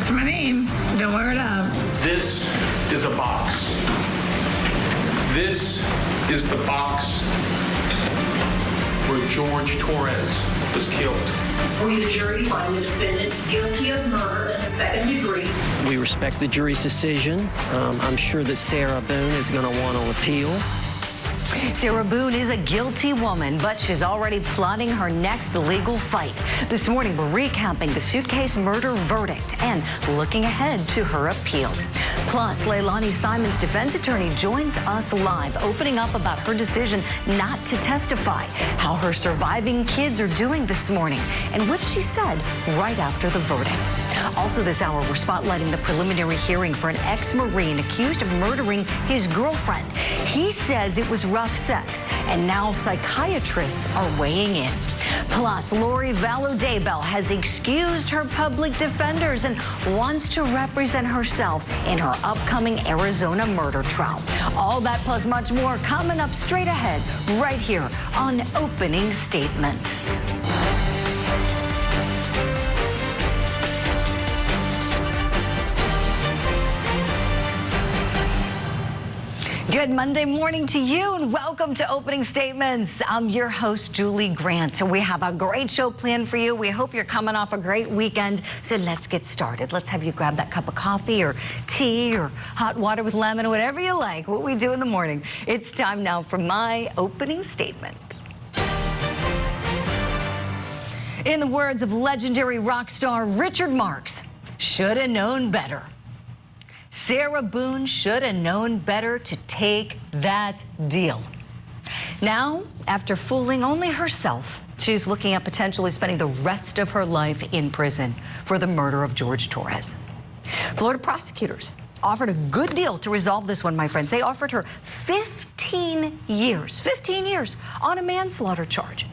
That's my name. Don't wear it up. This is a box. This is the box where George Torres was killed. We, the jury, find the defendant guilty of murder in the second degree. We respect the jury's decision. I'm sure that Sarah Boone is going to want to appeal. Sarah Boone is a guilty woman, but she's already plotting her next legal fight. This morning, we're recapping the suitcase murder verdict and looking ahead to her appeal. Plus, Leilani Simon's defense attorney joins us live, opening up about her decision not to testify, how her surviving kids are doing this morning, and what she said right after the verdict. Also this hour, we're spotlighting the preliminary hearing for an ex-Marine accused of murdering his girlfriend. He says it was rough sex, and now psychiatrists are weighing in. Plus, Lori Vallow has excused her public defenders and wants to represent herself in her upcoming Arizona murder trial. All that plus much more coming up straight ahead right here on Opening Statements. Good Monday morning to you and welcome to Opening Statements. I'm your host, Julie Grant. We have a great show planned for you. We hope you're coming off a great weekend. So let's get started. Let's have you grab that cup of coffee or tea or hot water with lemon or whatever you like, what we do in the morning. It's time now for my opening statement. In the words of legendary rock star Richard Marx, should have known better. Sarah Boone should have known better to take that deal. Now, after fooling only herself, she's looking at potentially spending the rest of her life in prison for the murder of George Torres. Florida prosecutors offered a good deal to resolve this one, my friends. They offered her 15 years on a manslaughter charge.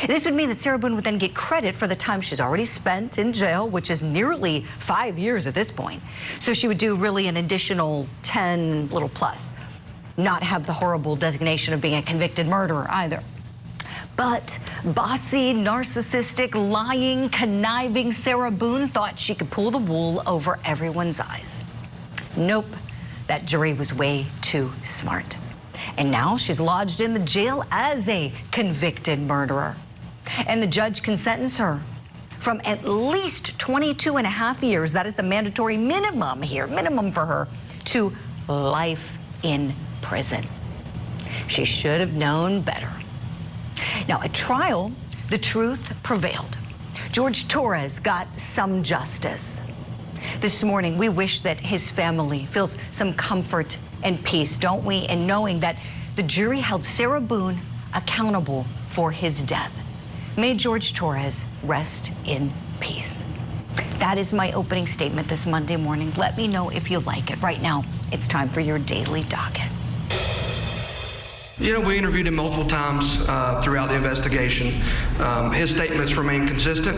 This would mean that Sarah Boone would then get credit for the time she's already spent in jail, which is nearly 5 years at this point. So she would do really an additional 10 little plus, not have the horrible designation of being a convicted murderer either. But bossy, narcissistic, lying, conniving Sarah Boone thought she could pull the wool over everyone's eyes. Nope, that jury was way too smart. And now she's lodged in the jail as a convicted murderer. And the judge can sentence her from at least 22.5 years, that is the mandatory minimum here, minimum for her, to life in prison. She should have known better. Now, at trial, the truth prevailed. George Torres got some justice. This morning, we wish that his family feels some comfort and peace, don't we, in knowing that the jury held Sarah Boone accountable for his death. May George Torres rest in peace. That is my opening statement this Monday morning. Let me know if you like it. Right now, it's time for your daily docket. You know, we interviewed him multiple times throughout the investigation. His statements remain consistent.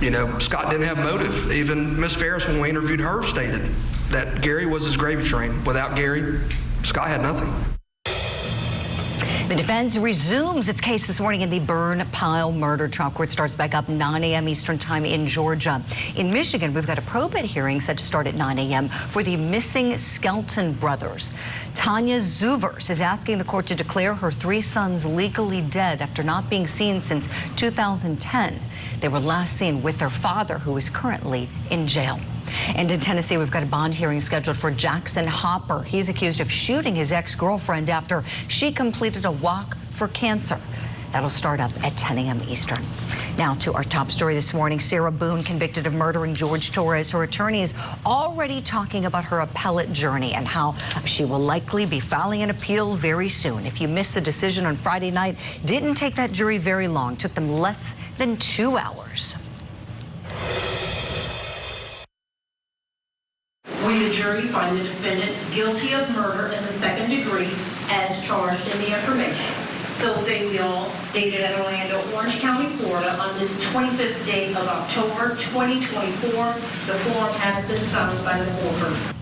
You know, Scott didn't have motive. Even Miss Ferris, when we interviewed her, stated that Gary was his gravy train. Without Gary, Scott had nothing. The defense resumes its case this morning in the Burn Pile murder trial. Court starts back up 9 a.m. Eastern time in Georgia. In Michigan, we've got a probate hearing set to start at 9 a.m. for the missing Skelton brothers. Tanya Zuvers is asking the court to declare her 3 sons legally dead after not being seen since 2010. They were last seen with their father, who is currently in jail. And in Tennessee, we've got a bond hearing scheduled for Jackson Hopper. He's accused of shooting his ex-girlfriend after she completed a walk for cancer. That'll start up at 10 a.m. Eastern. Now to our top story this morning. Sarah Boone convicted of murdering George Torres. Her attorney is already talking about her appellate journey and how she will likely be filing an appeal very soon. If you missed the decision on Friday night, didn't take that jury very long. Took them less than 2 hours. We, the jury, find the defendant guilty of murder in the second degree as charged in the information. So say we all, dated at Orlando, Orange County, Florida, on this 25th day of October 2024. The form has been signed by the court.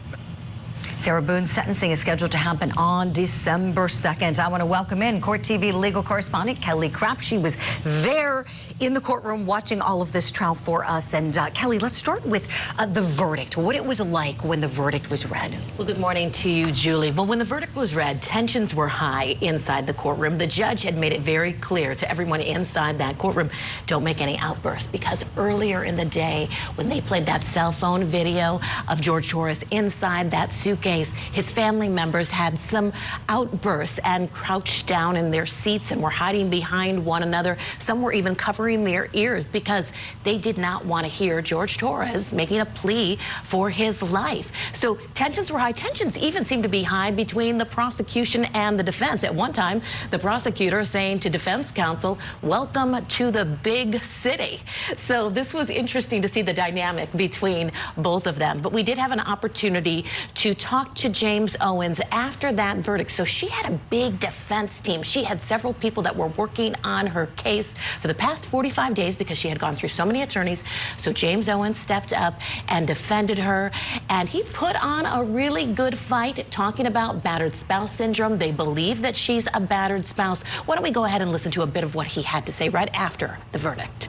Sarah Boone's sentencing is scheduled to happen on December 2nd. I want to welcome in Court TV legal correspondent Kelly Kraft. She was there in the courtroom watching all of this trial for us. And Kelly, let's start with the verdict, what it was like when the verdict was read. Well, good morning to you, Julie. Well, when the verdict was read, tensions were high inside the courtroom. The judge had made it very clear to everyone inside that courtroom, don't make any outbursts, because earlier in the day, when they played that cell phone video of George Torres inside that suitcase, his family members had some outbursts and crouched down in their seats and were hiding behind one another. Some were even covering their ears because they did not want to hear George Torres making a plea for his life. So tensions were high. Tensions even seemed to be high between the prosecution and the defense. At one time, the prosecutor saying to defense counsel, "Welcome to the big city." So this was interesting to see the dynamic between both of them. But we did have an opportunity to talk to James Owens after that verdict. So she had a big defense team. She had several people that were working on her case for the past 45 days because she had gone through so many attorneys. So James Owens stepped up and defended her, and he put on a really good fight talking about battered spouse syndrome. They believe that she's a battered spouse. Why don't we go ahead and listen to a bit of what he had to say right after the verdict.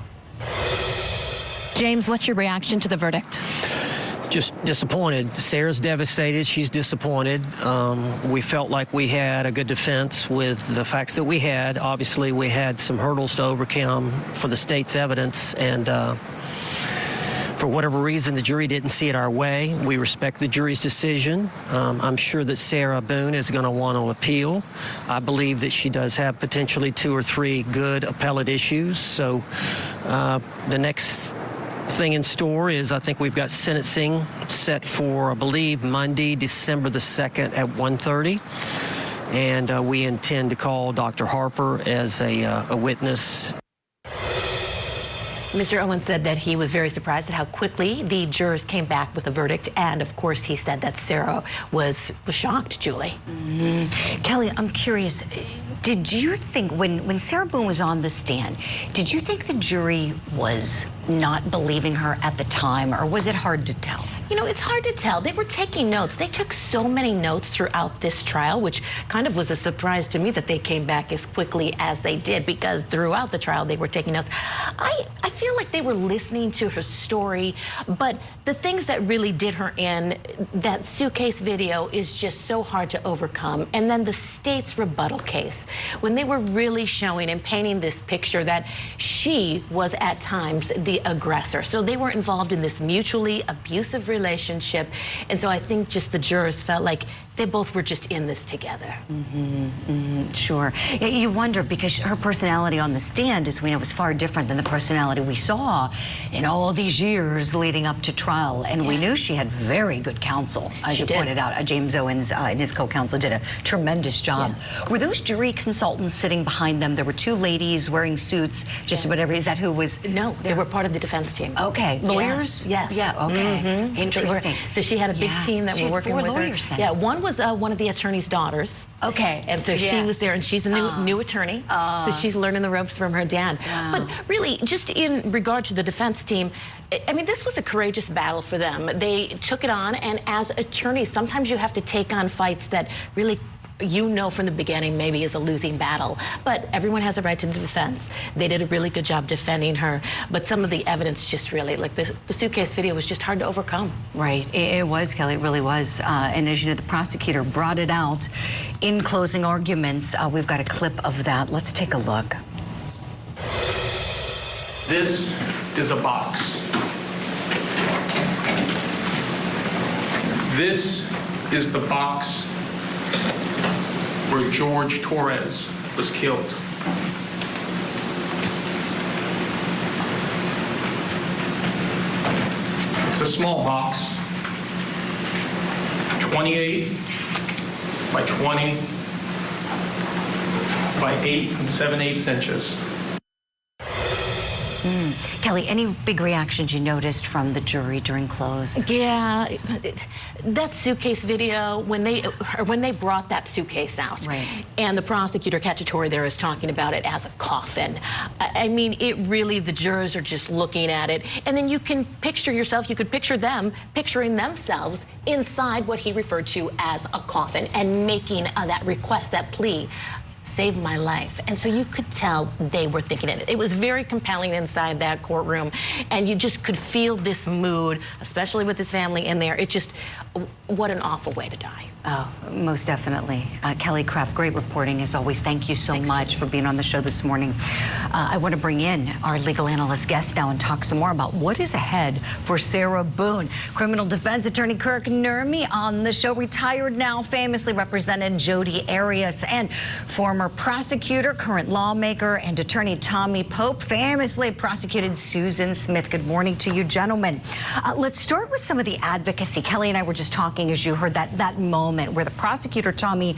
James, what's your reaction to the verdict? Just disappointed. Sarah's devastated. She's disappointed. We felt like we had a good defense with the facts that we had. Obviously, we had some hurdles to overcome for the state's evidence, and for whatever reason, the jury didn't see it our way. We respect the jury's decision. I'm sure that Sarah Boone is going to want to appeal. I believe that she does have potentially 2 or 3 good appellate issues. So the next thing in store is, I think we've got sentencing set for, I believe, Monday, December the 2nd at 1:30. And we intend to call Dr. Harper as a witness. Mr. Owens said that he was very surprised at how quickly the jurors came back with a verdict. And of course, he said that Sarah was shocked, Julie. Kelly, I'm curious, did you think when Sarah Boone was on the stand, did you think the jury was not believing her at the time, or was it hard to tell? You know, it's hard to tell. They were taking notes. They took so many notes throughout this trial, which kind of was a surprise to me that they came back as quickly as they did, because throughout the trial they were taking notes. I feel like they were listening to her story, but the things that really did her in, that suitcase video is just so hard to overcome. And then the state's rebuttal case, when they were really showing and painting this picture that she was at times the aggressor. So they were involved in this mutually abusive relationship. And so I think just the jurors felt like they both were just in this together. Sure. You wonder, because her personality on the stand, as we know, was far different than the personality we saw in all these years leading up to trial. And we knew she had very good counsel, as you pointed out. James Owens and his co-counsel did a tremendous job. Were those jury consultants sitting behind them? There were 2 ladies wearing suits, just about every, is that who was? No, they were part of the defense team. Okay. Lawyers? Yes. Yeah, okay. Interesting. So she had a big team that were working with her. Lawyers then. Yeah, one was one of the attorney's daughters. Okay. And so she was there, and she's a new attorney. So she's learning the ropes from her dad. But really, just in regard to the defense team, I mean, this was a courageous battle for them. They took it on, and as attorneys, sometimes you have to take on fights that really, you know from the beginning, maybe is a losing battle. But everyone has a right to the defense. They did a really good job defending her. But some of the evidence just really, like the suitcase video, was just hard to overcome. Right. It was, Kelly. It really was. And as you know, the prosecutor brought it out in closing arguments. We've got a clip of that. Let's take a look. This is a box. This is the box where George Torres was killed. It's a small box, 28 by 20 by 8 7/8 inches. Kelly, any big reactions you noticed from the jury during close? Yeah, that suitcase video, when they brought that suitcase out, right, and the prosecutor Cacciatore there is talking about it as a coffin. I mean, it really, the jurors are just looking at it, and then you can picture yourself, you could picture them picturing themselves inside what he referred to as a coffin and making that request, that plea. Save my life. And so you could tell they were thinking it. It was very compelling inside that courtroom, and you just could feel this mood, especially with his family in there. It just, what an awful way to die. Oh, most definitely. Kelly Craft, great reporting as always. Thank you so much for being on the show this morning. I want to bring in our legal analyst guest now and talk some more about what is ahead for Sarah Boone. Criminal defense attorney Kirk Nurmi on the show, retired now, famously represented Jodi Arias, and former prosecutor, current lawmaker, and attorney Tommy Pope famously prosecuted Susan Smith. Good morning to you, gentlemen. Let's start with some of the advocacy. Kelly and I were just talking, as you heard, that moment where the prosecutor, Tommy,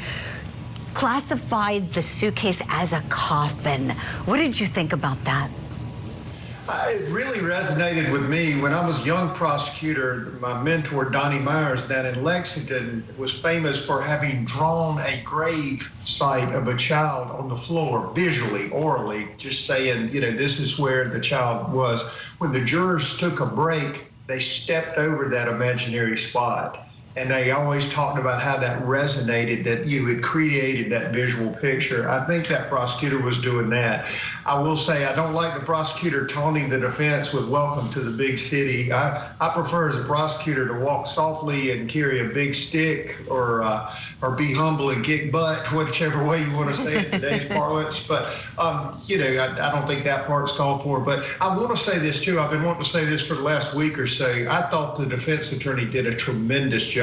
classified the suitcase as a coffin. What did you think about that? It really resonated with me. When I was a young prosecutor, my mentor, Donnie Myers, down in Lexington, was famous for having drawn a grave site of a child on the floor, visually, orally, just saying, you know, this is where the child was. When the jurors took a break, they stepped over that imaginary spot. And they always talked about how that resonated, that you had created that visual picture. I think that prosecutor was doing that. I will say I don't like the prosecutor taunting the defense with welcome to the big city. I prefer as a prosecutor to walk softly and carry a big stick, or be humble and kick butt, whichever way you want to say it in today's parlance. But, you know, I don't think that part's called for. But I want to say this, too. I've been wanting to say this for the last week or so. I thought the defense attorney did a tremendous job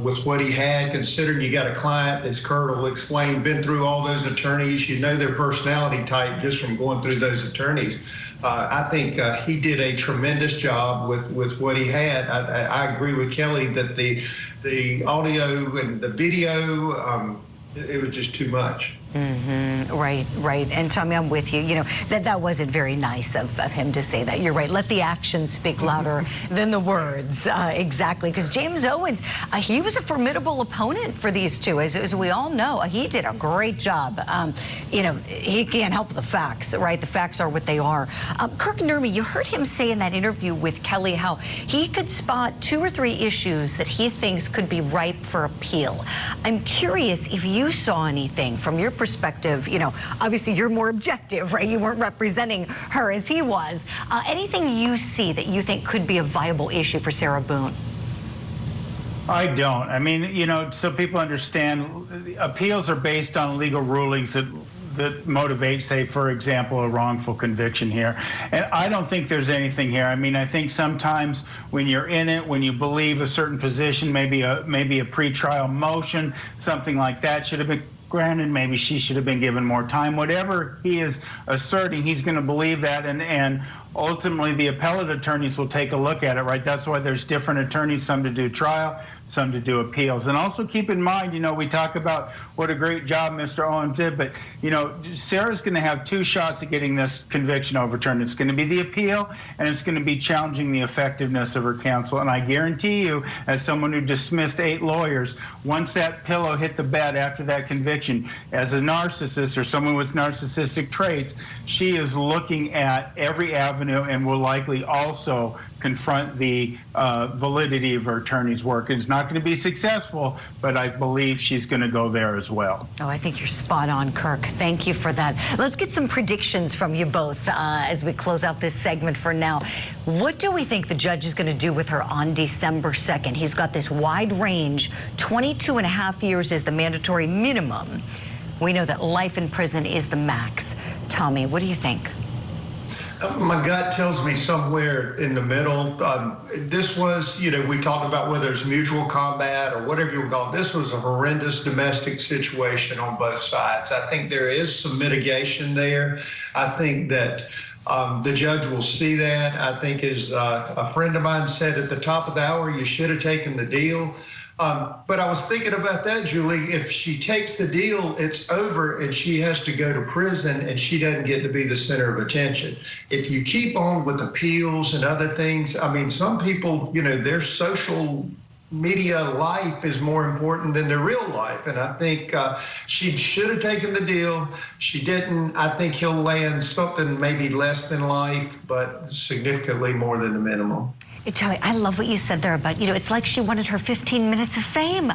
with what he had, considering you got a client, as Kurt will explain, been through all those attorneys. You know their personality type just from going through those attorneys. I think he did a tremendous job with what he had. I agree with Kelly that the audio and the video, it was just too much. Right. And Tommy, I'm with you. You know, that wasn't very nice of him to say that. You're right. Let the actions speak louder than the words. Exactly. Because James Owens, he was a formidable opponent for these two, as we all know. He did a great job. You know, he can't help the facts, right? The facts are what they are. Kirk Nurmi, you heard him say in that interview with Kelly how he could spot 2 or 3 issues that he thinks could be ripe for appeal. I'm curious if you saw anything from your perspective. You know, obviously you're more objective, right? You weren't representing her as he was. Anything you see that you think could be a viable issue for Sarah Boone? I don't. I mean, you know, so people understand, appeals are based on legal rulings that motivate, say, for example, a wrongful conviction here. And I don't think there's anything here. I mean, I think sometimes when you're in it, when you believe a certain position, maybe a pretrial motion, something like that should have been granted, maybe she should have been given more time. Whatever he is asserting, he's going to believe that, and ultimately the appellate attorneys will take a look at it, right? That's why there's different attorneys, some to do trial, some to do appeals. And also keep in mind, you know, we talk about what a great job Mr. Owens did, but, you know, Sarah's going to have 2 shots at getting this conviction overturned. It's going to be the appeal, and it's going to be challenging the effectiveness of her counsel. And I guarantee you, as someone who dismissed 8 lawyers, once that pillow hit the bed after that conviction, as a narcissist or someone with narcissistic traits, she is looking at every avenue and will likely also confront the validity of her attorney's work. It's not going to be successful, but I believe she's going to go there as well. Oh, I think you're spot on, Kirk. Thank you for that. Let's get some predictions from you both as we close out this segment for now. What do we think the judge is going to do with her on December 2nd? He's got this wide range. 22.5 years is the mandatory minimum. We know that life in prison is the max. Tommy, what do you think? My gut tells me somewhere in the middle. This was, you know, we talked about whether it's mutual combat or whatever you call it. This was a horrendous domestic situation on both sides. I think there is some mitigation there. I think that the judge will see that. I think, as a friend of mine said at the top of the hour, you should have taken the deal. But I was thinking about that, Julie. If she takes the deal, it's over and she has to go to prison and she doesn't get to be the center of attention. If you keep on with appeals and other things, I mean, some people, you know, their social media life is more important than their real life. And I think she should have taken the deal. She didn't. I think he'll land something maybe less than life, but significantly more than the minimum. Tell me, I love what you said there about, you know, it's like she wanted her 15 minutes of fame.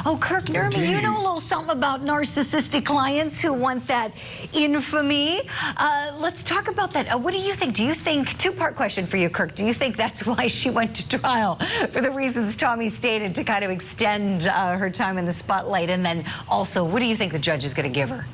Oh, Kirk Nermy, you know a little something about narcissistic clients who want that infamy. Let's talk about that. What do you think? Do you think, two-part question for you, Kirk, do you think that's why she went to trial? For the reasons Tommy stated, to kind of extend her time in the spotlight? And then also, what do you think the judge is going to give her?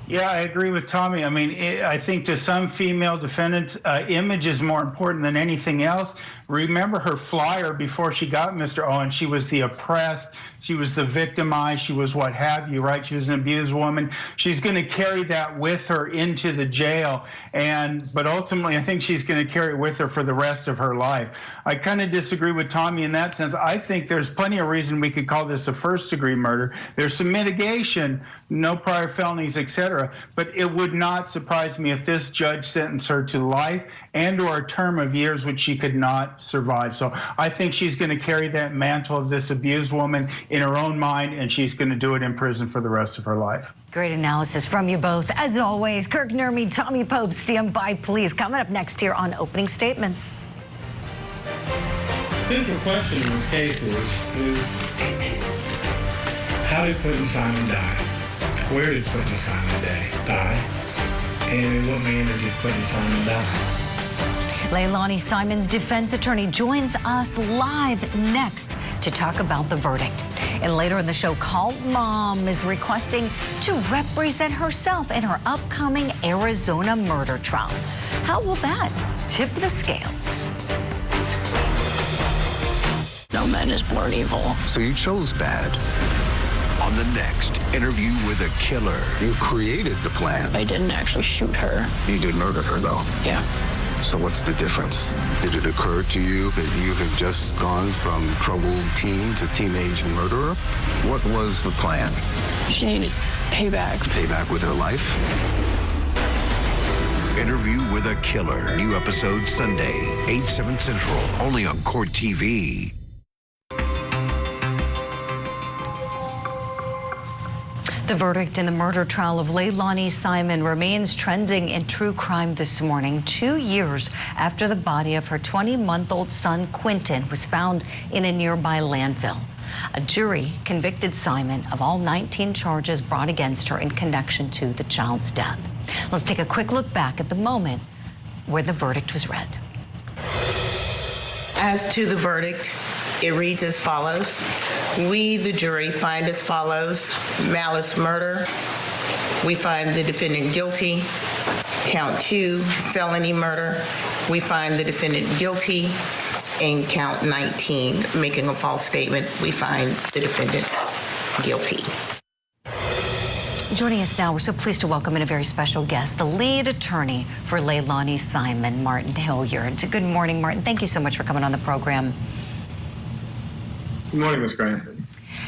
Yeah, I agree with Tommy. I mean, I think to some female defendants, image is more important than anything else. Remember her flyer before she got Mr. Owen. She was the oppressed. She was the victimized. She was what have you, right? She was an abused woman. She's going to carry that with her into the jail. But ultimately, I think she's going to carry it with her for the rest of her life. I kind of disagree with Tommy in that sense. I think there's plenty of reason we could call this a first-degree murder. There's some mitigation, no prior felonies, etc. But it would not surprise me if this judge sentenced her to life and/or a term of years which she could not survive. So I think she's going to carry that mantle of this abused woman in her own mind, and she's going to do it in prison for the rest of her life. Great analysis from you both. As always, Kirk Nermy, Tommy Pope, stand by, please. Coming up next here on Opening Statements. The central question in this case is how did Quentin Simon die? Where did Quentin Simon die? And in what manner did Quentin Simon die? Leilani Simon's defense attorney joins us live next to talk about the verdict. And later in the show, Cult Mom is requesting to represent herself in her upcoming Arizona murder trial. How will that tip the scales? No man is born evil. So you chose bad. On the next Interview with a Killer. You created the plan. I didn't actually shoot her. You did murder her, though. Yeah. So what's the difference? Did it occur to you that you have just gone from troubled teen to teenage murderer? What was the plan? She needed payback. Payback with her life? Interview with a Killer. New episode Sunday, 8/7 Central. Only on Court TV. The verdict in the murder trial of Leilani Simon remains trending in true crime this morning, 2 years after the body of her 20-month-old son, Quentin, was found in a nearby landfill. A jury convicted Simon of all 19 charges brought against her in connection to the child's death. Let's take a quick look back at the moment where the verdict was read. As to the verdict, it reads as follows. We, the jury, find as follows: malice murder. We find the defendant guilty. Count 2, felony murder. We find the defendant guilty. And count 19, making a false statement. We find the defendant guilty. Joining us now, we're so pleased to welcome in a very special guest, the lead attorney for Leilani Simon, Martin Hilliard. Good morning, Martin. Thank you so much for coming on the program. Good morning, Ms. Grant.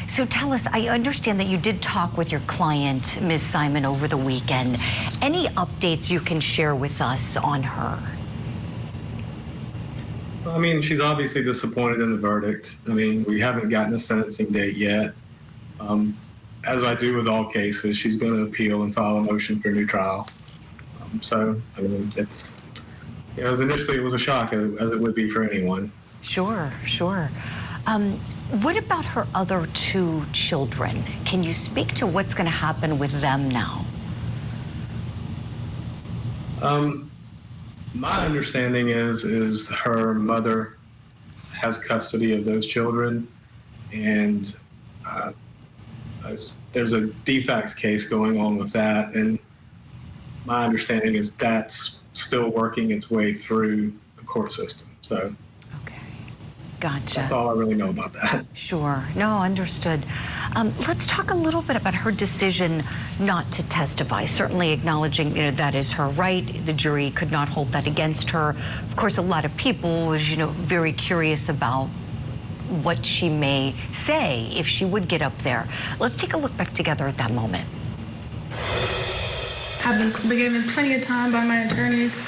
So tell us, I understand that you did talk with your client, Ms. Simon, over the weekend. Any updates you can share with us on her? I mean, she's obviously disappointed in the verdict. I mean, we haven't gotten a sentencing date yet. As I do with all cases, she's going to appeal and file a motion for a new trial. So, I mean, it's, you know, initially it was a shock, as it would be for anyone. Sure, sure. What about her other 2 children? Can you speak to what's going to happen with them now? My understanding is her mother has custody of those children, and there's a defects case going on with that, and my understanding is that's still working its way through the court system. So. Gotcha. That's all I really know about that. Sure. No, understood. Let's talk a little bit about her decision not to testify. Certainly acknowledging, you know, that is her right. The jury could not hold that against her. Of course, a lot of people was, you know, very curious about what she may say if she would get up there. Let's take a look back together at that moment. I've been given plenty of time by my attorneys,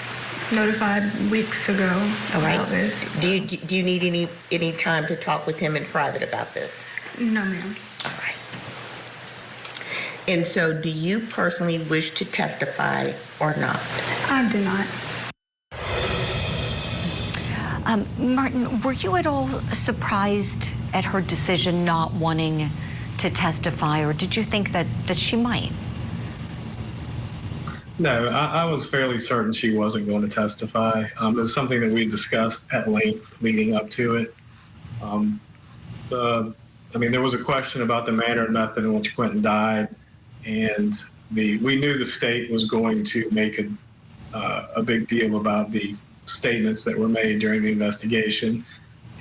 notified weeks ago about this. Do you need any time to talk with him in private about this? No, ma'am. All right. And so do you personally wish to testify or not? I do not. Martin, were you at all surprised at her decision not wanting to testify, or did you think that she might? No, I was fairly certain she wasn't going to testify. It's something that we discussed at length leading up to it. There was a question about the manner and method in which Quentin died, and we knew the state was going to make a big deal about the statements that were made during the investigation,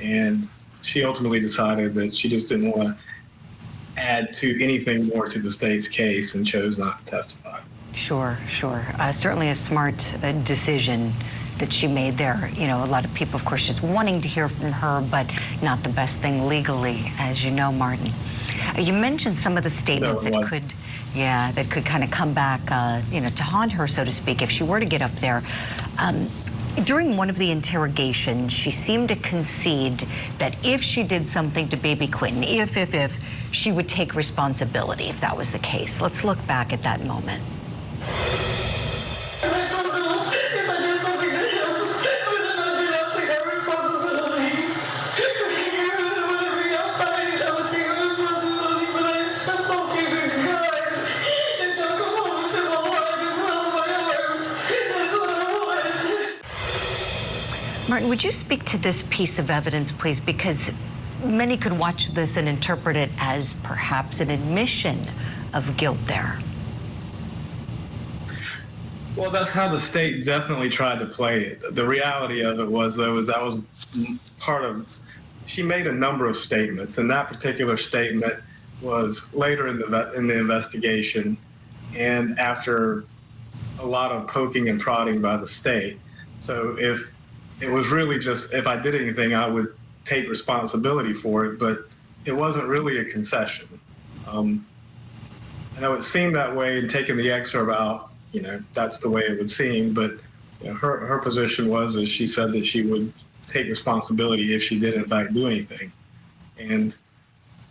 and she ultimately decided that she just didn't want to add to anything more to the state's case and chose not to testify. Sure. Certainly a smart decision that she made there. You know, a lot of people, of course, just wanting to hear from her, but not the best thing legally, as you know, Martin. You mentioned some of the statements that could kind of come back, to haunt her, so to speak, if she were to get up there. During one of the interrogations, she seemed to concede that if she did something to baby Quentin, if she would take responsibility if that was the case. Let's look back at that moment. Martin, would you speak to this piece of evidence, please? Because many could watch this and interpret it as perhaps an admission of guilt there. Well, that's how the state definitely tried to play it. The reality of it was, though, is that was part of, she made a number of statements, and that particular statement was later in the investigation and after a lot of poking and prodding by the state. So if it was really just, if I did anything, I would take responsibility for it, but it wasn't really a concession. I know it seemed that way in taking the excerpt out, that's the way it would seem, but her position was, as she said, that she would take responsibility if she did in fact do anything. And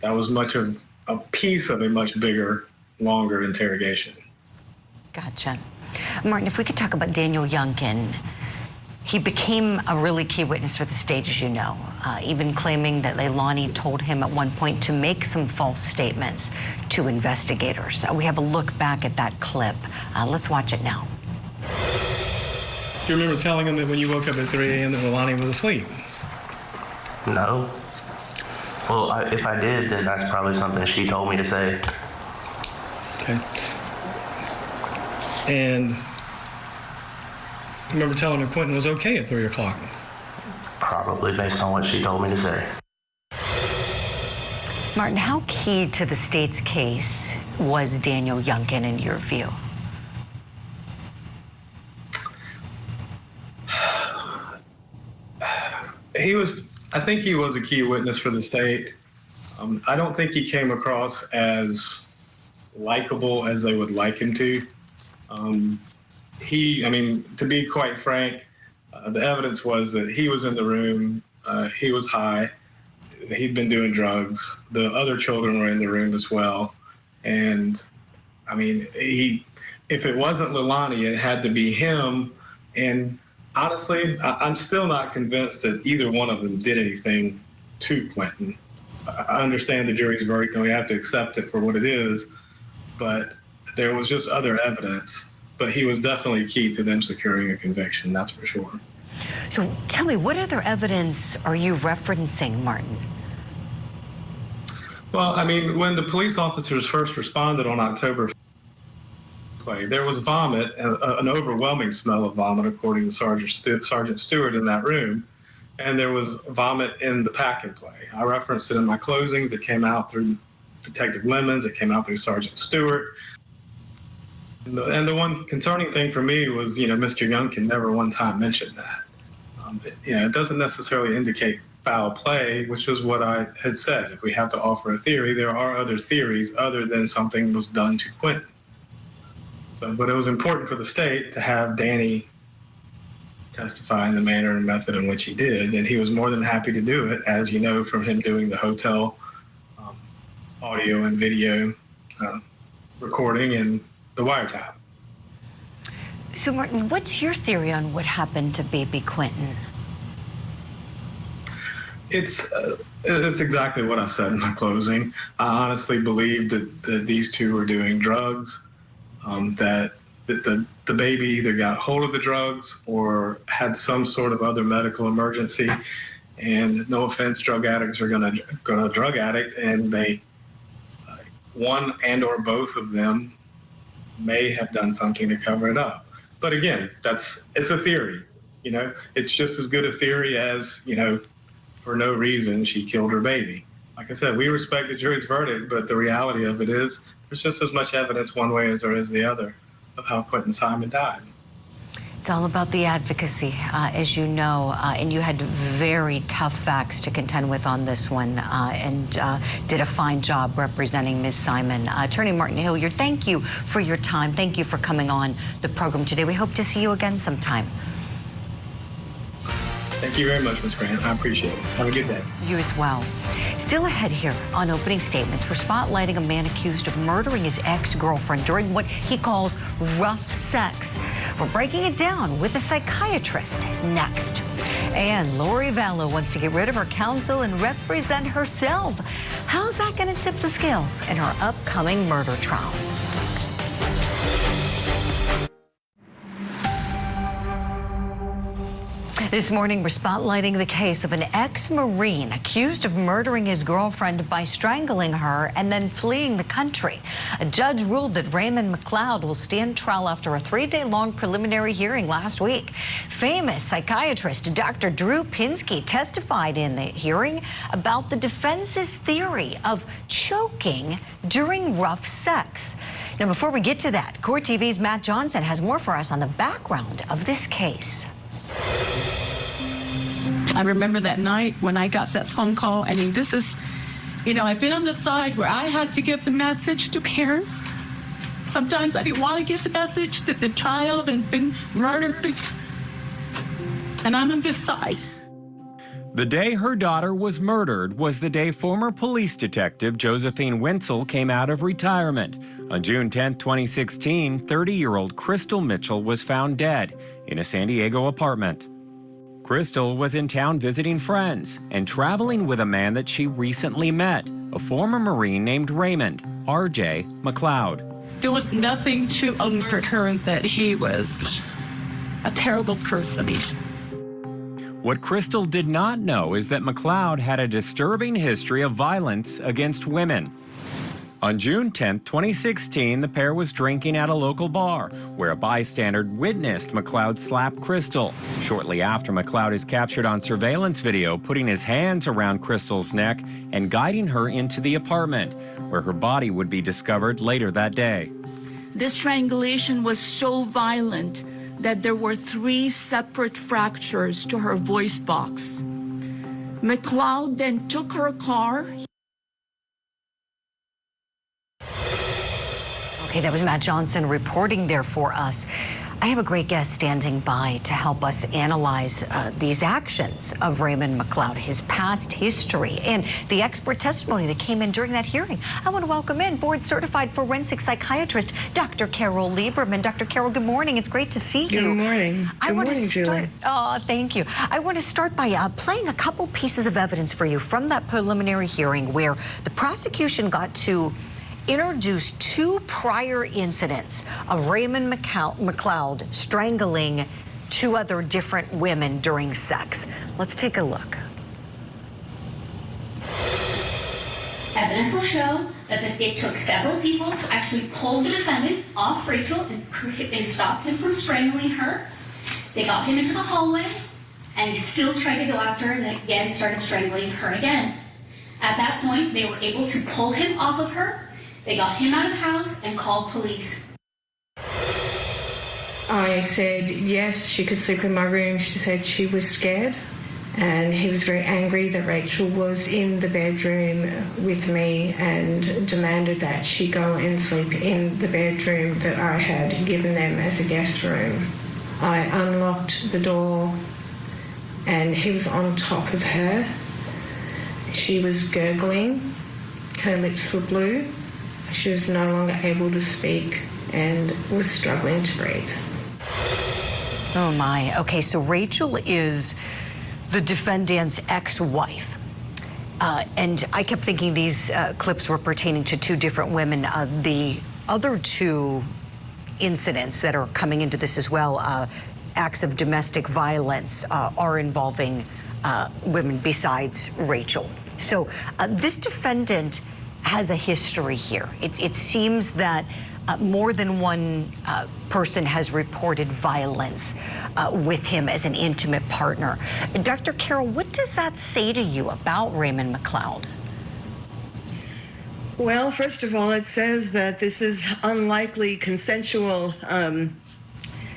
that was much of a piece of a much bigger, longer interrogation. Gotcha. Martin, if we could talk about Daniel Youngkin. He became a really key witness for the state, as you know, even claiming that Leilani told him at one point to make some false statements to investigators. We have a look back at that clip. Let's watch it now. Do you remember telling him that when you woke up at 3 a.m. that Leilani was asleep? No. Well, if I did, then that's probably something she told me to say. Okay. And remember telling him Quentin was okay at 3 o'clock? Probably, based on what she told me to say. Martin, how key to the state's case was Daniel Youngkin in your view? I think he was a key witness for the state. I don't think he came across as likable as they would like him to. To be quite frank, the evidence was that he was in the room, he was high, he'd been doing drugs, the other children were in the room as well. And if it wasn't Leilani, it had to be him. And honestly, I'm still not convinced that either one of them did anything to Quentin. I understand the jury's verdict and we have to accept it for what it is, but there was just other evidence. But he was definitely key to them securing a conviction, that's for sure. So tell me, what other evidence are you referencing, Martin? Well, when the police officers first responded on October 5th, there was vomit, an overwhelming smell of vomit, according to Sergeant Stewart in that room, and there was vomit in the pack and play. I referenced it in my closings. It came out through Detective Lemons. It came out through Sergeant Stewart. And the one concerning thing for me was, Mr. Youngkin never one time mentioned that. It doesn't necessarily indicate foul play, which is what I had said. If we have to offer a theory, there are other theories other than something was done to Quentin. So, but it was important for the state to have Danny testify in the manner and method in which he did, and he was more than happy to do it, as you know from him doing the hotel audio and video recording and the wiretap. So, Martin, what's your theory on what happened to baby Quentin? It's exactly what I said in my closing. I honestly believe that these two were doing drugs, that the baby either got hold of the drugs or had some sort of other medical emergency. And no offense, drug addicts are gonna drug addict, and they one and or both of them may have done something to cover it up. But again, it's a theory. You know, it's just as good a theory as, you know, for no reason she killed her baby. Like I said, we respect the jury's verdict, but the reality of it is there's just as much evidence one way as there is the other of how Quentin Simon died. It's all about the advocacy, as you know, and you had very tough facts to contend with on this one, and did a fine job representing Ms. Simon. Attorney Martin Hilliard, thank you for your time. Thank you for coming on the program today. We hope to see you again sometime. Thank you very much, Ms. Grant. I appreciate it. Have a good day. You as well. Still ahead here on Opening Statements, we're spotlighting a man accused of murdering his ex-girlfriend during what he calls rough sex. We're breaking it down with a psychiatrist next. And Lori Vallow wants to get rid of her counsel and represent herself. How's that going to tip the scales in her upcoming murder trial? This morning, we're spotlighting the case of an ex-Marine accused of murdering his girlfriend by strangling her and then fleeing the country. A judge ruled that Raymond McLeod will stand trial after a 3-day-long preliminary hearing last week. Famous psychiatrist Dr. Drew Pinsky testified in the hearing about the defense's theory of choking during rough sex. Now, before we get to that, Court TV's Matt Johnson has more for us on the background of this case. I remember that night when I got that phone call. I mean, this is, you know, I've been on the side where I had to give the message to parents. Sometimes I didn't want to give the message that the child has been murdered. And I'm on this side. The day her daughter was murdered was the day former police detective Josephine Wenzel came out of retirement. On June 10, 2016, 30-year-old Crystal Mitchell was found dead in a San Diego apartment. Crystal was in town visiting friends and traveling with a man that she recently met, a former Marine named Raymond, R.J. McLeod. There was nothing to alert her that he was a terrible person. What Crystal did not know is that McLeod had a disturbing history of violence against women. On June 10, 2016, the pair was drinking at a local bar, where a bystander witnessed McLeod slap Crystal. Shortly after, McLeod is captured on surveillance video, putting his hands around Crystal's neck and guiding her into the apartment, where her body would be discovered later that day. This strangulation was so violent that there were 3 separate fractures to her voice box. McLeod then took her car. Okay, that was Matt Johnson reporting there for us. I have a great guest standing by to help us analyze these actions of Raymond McLeod, his past history, and the expert testimony that came in during that hearing. I want to welcome in board-certified forensic psychiatrist, Dr. Carol Lieberman. Dr. Carol, good morning. It's great to see you. Good morning. Good morning, Julie. Oh, thank you. I want to start by playing a couple pieces of evidence for you from that preliminary hearing where the prosecution got to introduced 2 prior incidents of Raymond McLeod strangling 2 other different women during sex. Let's take a look. Evidence will show that it took several people to actually pull the defendant off Rachel and stop him from strangling her. They got him into the hallway, and he still tried to go after her and again started strangling her again. At that point, they were able to pull him off of her. They got him out of the house and called police. I said, yes, she could sleep in my room. She said she was scared. And he was very angry that Rachel was in the bedroom with me and demanded that she go and sleep in the bedroom that I had given them as a guest room. I unlocked the door and he was on top of her. She was gurgling, her lips were blue, she was no longer able to speak and was struggling to breathe. Oh my, okay, so Rachel is the defendant's ex-wife. And I kept thinking these clips were pertaining to two different women. The other two incidents that are coming into this as well, acts of domestic violence, are involving women besides Rachel. So this defendant has a history here. It seems that more than one person has reported violence with him as an intimate partner. Dr. Carroll, what does that say to you about Raymond McLeod? Well, first of all, it says that this is unlikely consensual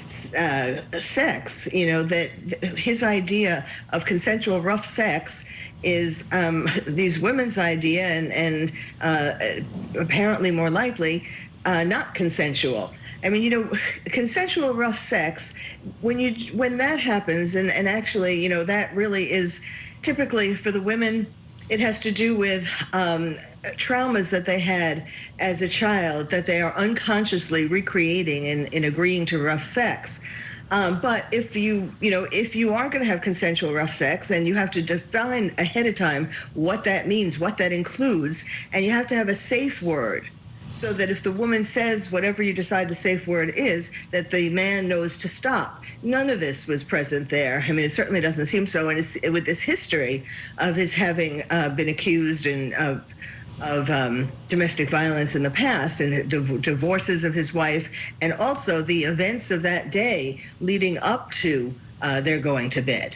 sex, you know, that his idea of consensual rough sex is these women's idea and apparently more likely not consensual. I mean, you know, consensual rough sex, when that happens, and actually, you know, that really is typically for the women, it has to do with traumas that they had as a child that they are unconsciously recreating in agreeing to rough sex. But if you are going to have consensual rough sex, and you have to define ahead of time what that means, what that includes, and you have to have a safe word, so that if the woman says whatever you decide the safe word is, that the man knows to stop. None of this was present there. I mean, it certainly doesn't seem so. And it's with this history of his having been accused of domestic violence in the past, and divorces of his wife, and also the events of that day leading up to their going to bed.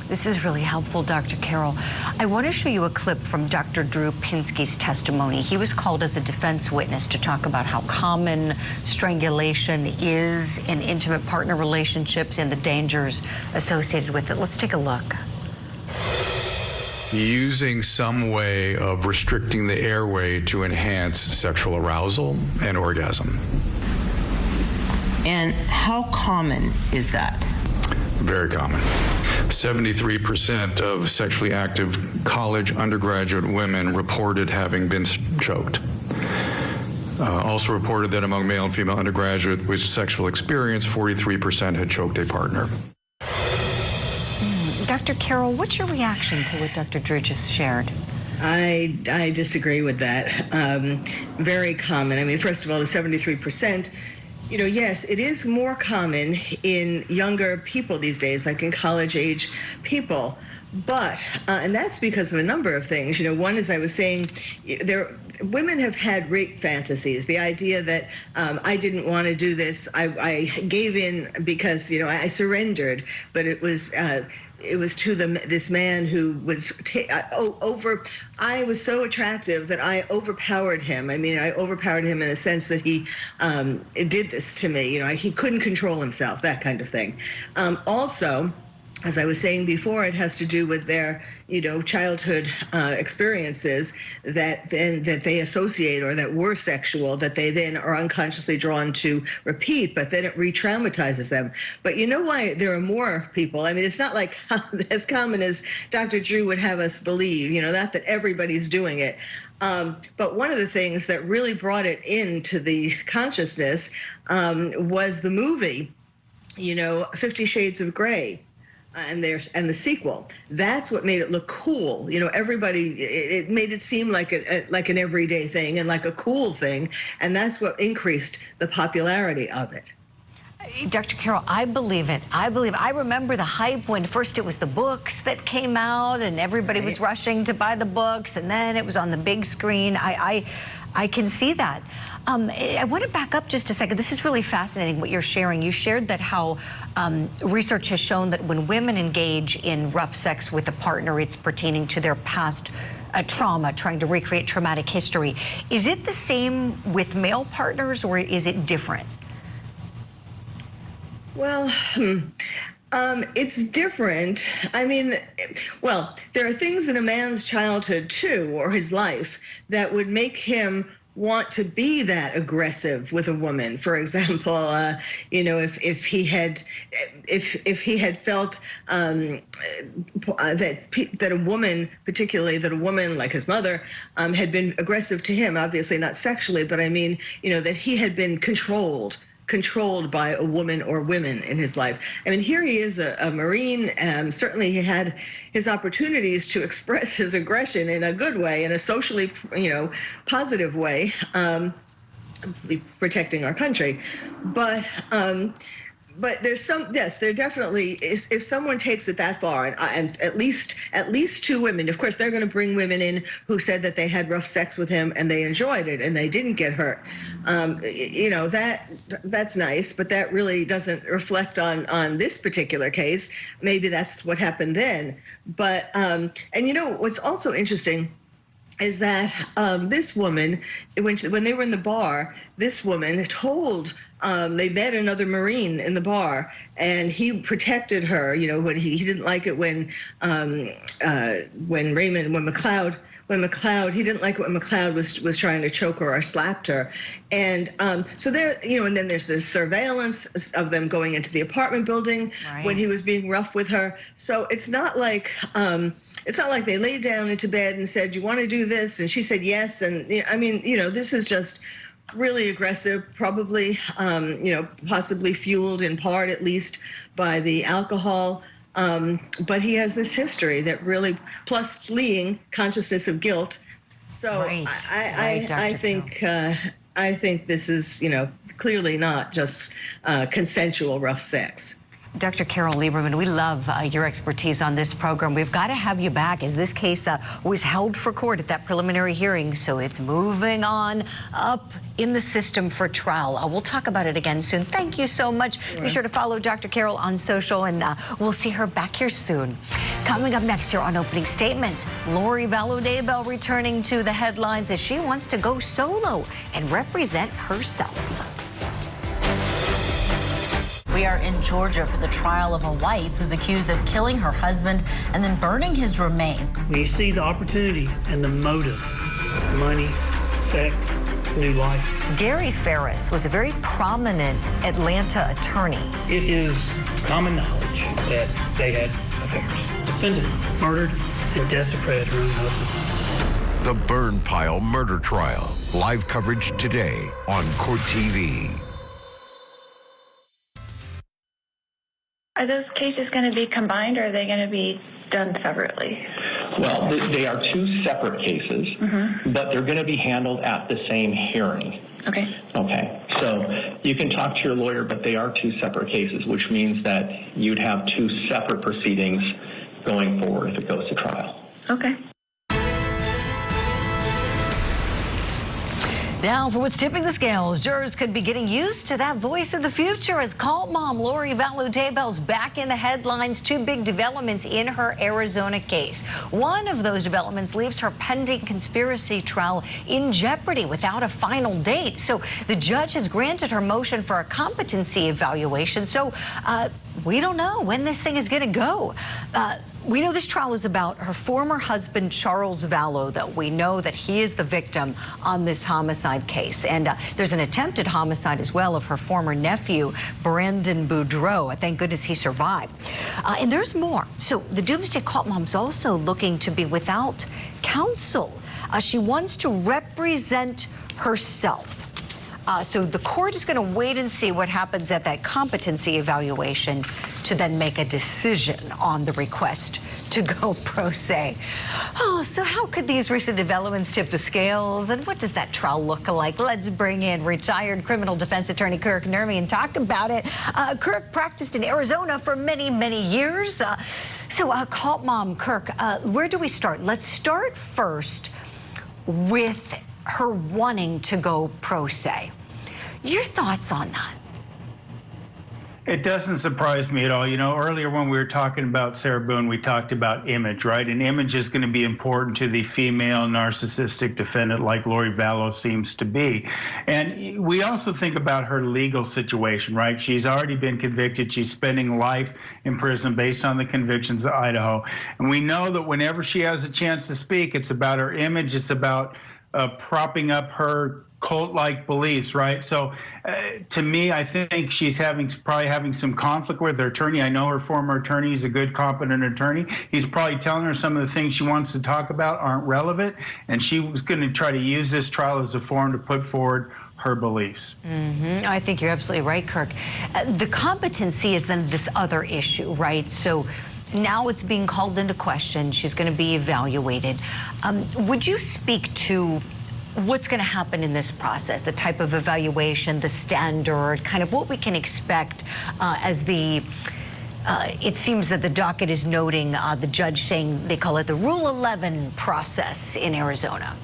This is really helpful, Dr. Carroll. I want to show you a clip from Dr. Drew Pinsky's testimony. He was called as a defense witness to talk about how common strangulation is in intimate partner relationships and the dangers associated with it. Let's take a look. Using some way of restricting the airway to enhance sexual arousal and orgasm. And how common is that? Very common. 73% of sexually active college undergraduate women reported having been choked. Also reported that among male and female undergraduates with sexual experience, 43% had choked a partner. Dr. Carroll, what's your reaction to what Dr. Drew just shared? I disagree with that. Very common. I mean, first of all, the 73%, you know, yes, it is more common in younger people these days, like in college-age people. But, and that's because of a number of things. You know, one, as I was saying, women have had rape fantasies. The idea that I didn't want to do this, I gave in because, you know, I surrendered, but it was to this man who was I was so attractive that I overpowered him. I mean, I overpowered him in the sense that he did this to me. You know, he couldn't control himself, that kind of thing. Also, as I was saying before, it has to do with their, you know, childhood experiences that they associate or that were sexual, that they then are unconsciously drawn to repeat, but then it re-traumatizes them. But you know why there are more people? I mean, it's not like as common as Dr. Drew would have us believe, you know, not that everybody's doing it. But one of the things that really brought it into the consciousness was the movie, you know, 50 Shades of Grey. And the sequel. That's what made it look cool. You know, it made it seem like an everyday thing and like a cool thing, and that's what increased the popularity of it. Dr. Carroll, I believe it. I remember the hype when first it was the books that came out and everybody was rushing to buy the books, and then it was on the big screen. I can see that. I want to back up just a second. This is really fascinating what you're sharing. You shared that how research has shown that when women engage in rough sex with a partner, it's pertaining to their past trauma, trying to recreate traumatic history. Is it the same with male partners, or is it different? Well, It's different. I mean, well, there are things in a man's childhood too, or his life, that would make him want to be that aggressive with a woman. For example, you know, if he had felt that a woman, particularly that a woman like his mother, had been aggressive to him, obviously not sexually, but I mean, you know, that he had been controlled by a woman or women in his life. I mean, here he is, a Marine, and certainly he had his opportunities to express his aggression in a good way, in a socially, you know, positive way, protecting our country. But there's some, yes, there definitely is. If someone takes it that far, and at least two women, of course, they're going to bring women in who said that they had rough sex with him and they enjoyed it and they didn't get hurt. You know, that's nice, but that really doesn't reflect on this particular case. Maybe that's what happened then. But and you know what's also interesting is that this woman, when they were in the bar, this woman told, they met another Marine in the bar, and he protected her. You know, when he didn't like it when McLeod, he didn't like it when McLeod was trying to choke her or slapped her. And so there, you know, and then there's the surveillance of them going into the apartment building when he was being rough with her. So it's not like they laid down into bed and said, "You want to do this?" And she said yes. And I mean, you know, this is just really aggressive, probably, you know, possibly fueled in part, at least, by the alcohol. But he has this history that really, plus fleeing consciousness of guilt. So I think this is, you know, clearly not just consensual rough sex. Dr. Carol Lieberman, we love your expertise on this program. We've got to have you back, as this case was held for court at that preliminary hearing, so it's moving on up in the system for trial. We'll talk about it again soon. Thank you so much. Be sure to follow Dr. Carol on social, and we'll see her back here soon. Coming up next here on Opening Statements, Lori Vallow returning to the headlines as she wants to go solo and represent herself. We are in Georgia for the trial of a wife who's accused of killing her husband and then burning his remains. We see the opportunity and the motive: money, sex, new life. Gary Ferris was a very prominent Atlanta attorney. It is common knowledge that they had affairs. Defendant murdered and desecrated her own husband. The Burn Pile Murder Trial. Live coverage today on Court TV. Are those cases going to be combined, or are they going to be done separately? Well, they are two separate cases, but they're going to be handled at the same hearing. Okay. Okay. So you can talk to your lawyer, but they are two separate cases, which means that you'd have two separate proceedings going forward if it goes to trial. Okay. Now, for what's tipping the scales, jurors could be getting used to that voice of the future as cult mom Lori Vallow-Daybell's back in the headlines. Two big developments in her Arizona case. One of those developments leaves her pending conspiracy trial in jeopardy without a final date. So the judge has granted her motion for a competency evaluation. So we don't know when this thing is going to go. We know this trial is about her former husband, Charles Vallow, though. We know that he is the victim on this homicide case. And there's an attempted homicide as well of her former nephew, Brandon Boudreaux. Thank goodness he survived. And there's more. So the Doomsday Cult Mom's also looking to be without counsel. She wants to represent herself. So the court is going to wait and see what happens at that competency evaluation to then make a decision on the request to go pro se. Oh, so how could these recent developments tip the scales, and what does that trial look like? Let's bring in retired criminal defense attorney Kirk Nermy and talk about it. Kirk practiced in Arizona for many, many years. So cult mom Kirk, where do we start? Let's start first with her wanting to go pro se. Your thoughts on that? It doesn't surprise me at all. You know, earlier when we were talking about Sarah Boone, we talked about image, right? And image is going to be important to the female narcissistic defendant like Lori Vallow seems to be. And we also think about her legal situation, right? She's already been convicted. She's spending life in prison based on the convictions of Idaho. And we know that whenever she has a chance to speak, it's about her image. It's about propping up her cult-like beliefs, right? So to me, I think she's probably having some conflict with her attorney. I know her former attorney is a good, competent attorney. He's probably telling her some of the things she wants to talk about aren't relevant, and she was going to try to use this trial as a forum to put forward her beliefs. I think you're absolutely right, Kirk. The competency is then this other issue, right? So now it's being called into question. She's going to be evaluated. Would you speak to what's going to happen in this process, the type of evaluation, the standard, kind of what we can expect as the, it seems that the docket is noting the judge saying they call it the Rule 11 process in Arizona.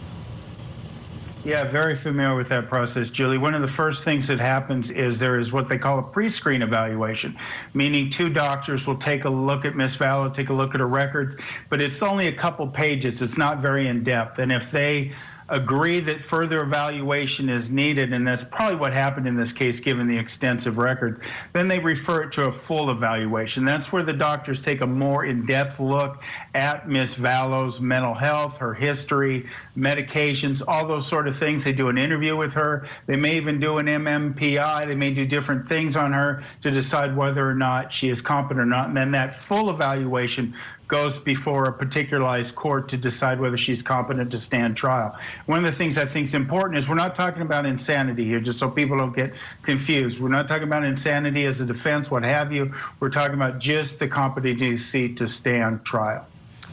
Yeah, very familiar with that process, Julie. One of the first things that happens is there is what they call a pre-screen evaluation, meaning two doctors will take a look at Miss Vallow, take a look at her records, but it's only a couple pages. It's not very in-depth. And if they agree that further evaluation is needed, and that's probably what happened in this case given the extensive records, then they refer it to a full evaluation. That's where the doctors take a more in-depth look at Miss Vallow's mental health, her history, medications, all those sort of things. They do an interview with her. They may even do an MMPI. They may do different things on her to decide whether or not she is competent or not. And then that full evaluation goes before a particularized court to decide whether she's competent to stand trial. One of the things I think is important is we're not talking about insanity here, just so people don't get confused. We're not talking about insanity as a defense, what have you. We're talking about just the competency to stand trial.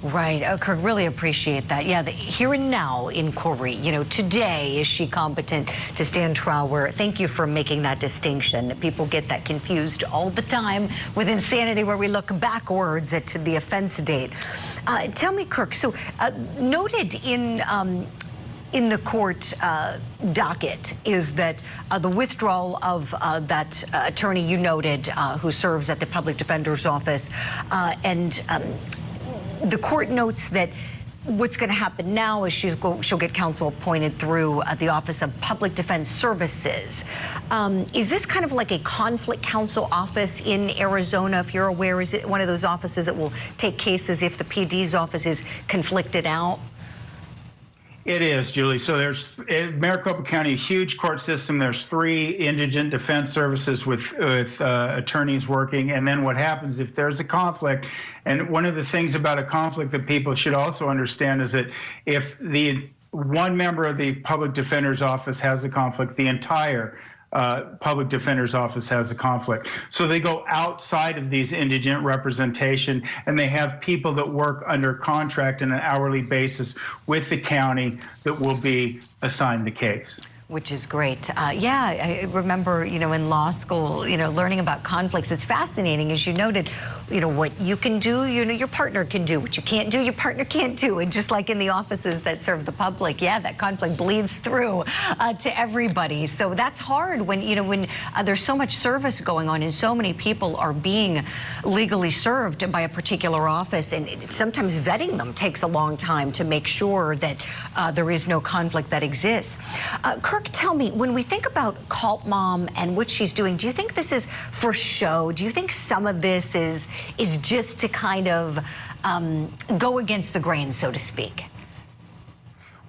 Right. Kirk, really appreciate that. Yeah, the here and now inquiry. You know, today, is she competent to stand trial? Thank you for making that distinction. People get that confused all the time with insanity, where we look backwards at the offense date. Tell me, Kirk, so noted in the court docket is that the withdrawal of that attorney you noted who serves at the public defender's office the court notes that what's going to happen now is she'll get counsel appointed through the Office of Public Defense Services. Is this kind of like a conflict counsel office in Arizona? If you're aware, is it one of those offices that will take cases if the PD's office is conflicted out? It is, Julie. So there's Maricopa County, a huge court system. There's 3 indigent defense services with attorneys working. And then what happens if there's a conflict? And one of the things about a conflict that people should also understand is that if the one member of the public defender's office has a conflict, the entire public defender's office has a conflict. So they go outside of these indigent representation, and they have people that work under contract on an hourly basis with the county that will be assigned the case. Which is great. Yeah, I remember, you know, in law school, you know, learning about conflicts. It's fascinating, as you noted, you know, what you can do, you know, your partner can do. What you can't do, your partner can't do. And just like in the offices that serve the public, yeah, that conflict bleeds through to everybody. So that's hard when, you know, when there's so much service going on and so many people are being legally served by a particular office. And sometimes vetting them takes a long time to make sure that there is no conflict that exists. Kirk, tell me, when we think about Cult Mom and what she's doing, do you think this is for show? Do you think some of this is just to kind of go against the grain, so to speak?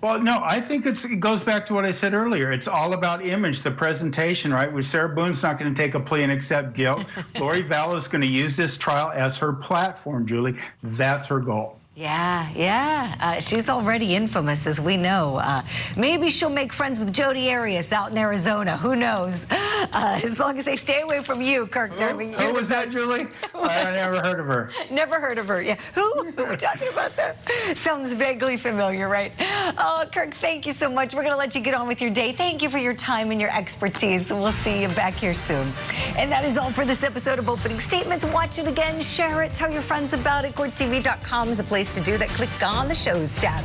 Well, no, I think it goes back to what I said earlier. It's all about image, the presentation, right? Where Sarah Boone's not going to take a plea and accept guilt. Lori Vallow is going to use this trial as her platform, Julie. That's her goal. Yeah. She's already infamous, as we know. Maybe she'll make friends with Jodi Arias out in Arizona. Who knows? As long as they stay away from you, Kirk. Who was that, Julie? I never heard of her. Never heard of her. Yeah. Who are we talking about there? Sounds vaguely familiar, right? Oh, Kirk, thank you so much. We're going to let you get on with your day. Thank you for your time and your expertise. And we'll see you back here soon. And that is all for this episode of Opening Statements. Watch it again. Share it. Tell your friends about it. CourtTV.com is a place to do that. Click on the Shows tab.